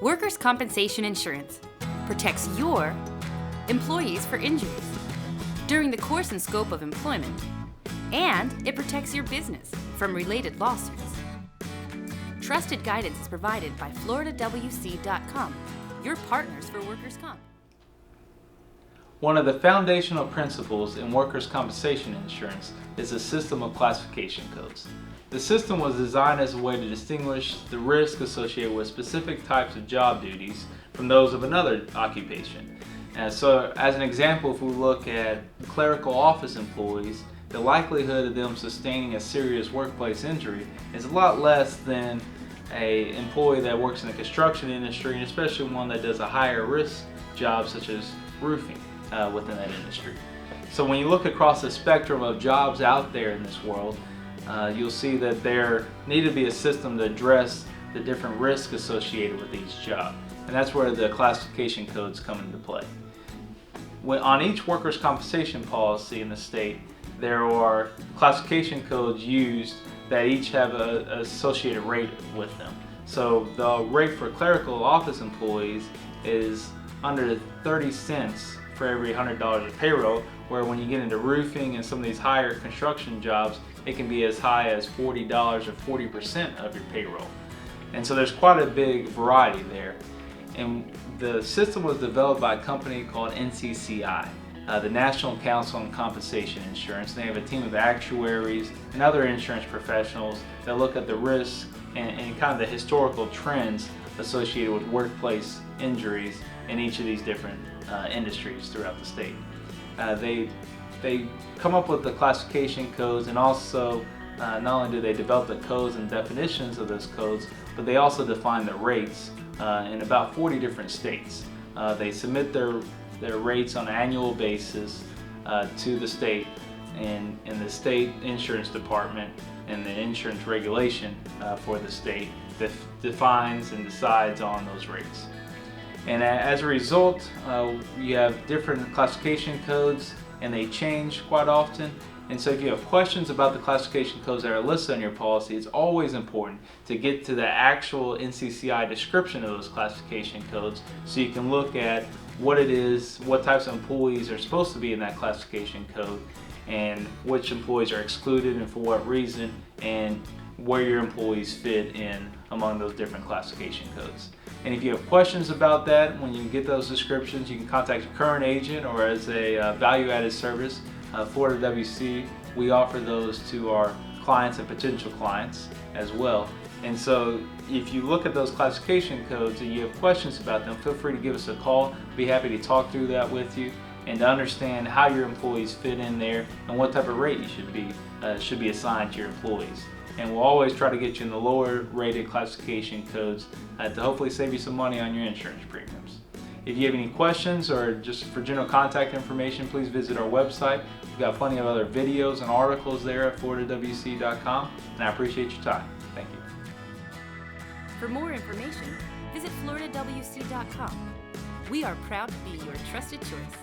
Workers' compensation insurance protects your employees for injuries during the course and scope of employment, and it protects your business from related lawsuits. Trusted guidance is provided by FloridaWC.com, your partners for workers' comp. One of the foundational principles in workers' compensation insurance is a system of classification codes. The system was designed as a way to distinguish the risk associated with specific types of job duties from those of another occupation. So as an example, if we look at clerical office employees, the likelihood of them sustaining a serious workplace injury is a lot less than an employee that works in the construction industry, and especially one that does a higher risk job such as roofing within that industry. So when you look across the spectrum of jobs out there in this world, you'll see that there need to be a system to address the different risks associated with each job. And that's where the classification codes come into play. On each workers' compensation policy in the state, there are classification codes used that each have an associated rate with them. So the rate for clerical office employees is under 30 cents for every $100 of payroll, where when you get into roofing and some of these higher construction jobs, it can be as high as $40 or 40% of your payroll. And so there's quite a big variety there. And the system was developed by a company called NCCI, the National Council on Compensation Insurance. They have a team of actuaries and other insurance professionals that look at the risks and kind of the historical trends associated with workplace injuries in each of these different industries throughout the state. They come up with the classification codes, and also not only do they develop the codes and definitions of those codes, but they also define the rates in about 40 different states. They submit their rates on an annual basis to the state, and the state insurance department and the insurance regulation for the state defines and decides on those rates. And as a result, you have different classification codes, and they change quite often. And so if you have questions about the classification codes that are listed on your policy, it's always important to get to the actual NCCI description of those classification codes so you can look at what it is, what types of employees are supposed to be in that classification code, and which employees are excluded and for what reason, and where your employees fit in among those different classification codes. And if you have questions about that, when you get those descriptions, you can contact your current agent, or as a value-added service, FloridaWC, we offer those to our clients and potential clients as well. And so if you look at those classification codes and you have questions about them, feel free to give us a call. Be happy to talk through that with you and to understand how your employees fit in there and what type of rate you should be assigned to your employees. And we'll always try to get you in the lower rated classification codes to hopefully save you some money on your insurance premiums. If you have any questions or just for general contact information, please visit our website. We've got plenty of other videos and articles there at FloridaWC.com, and I appreciate your time. Thank you. For more information, visit FloridaWC.com. We are proud to be your trusted choice.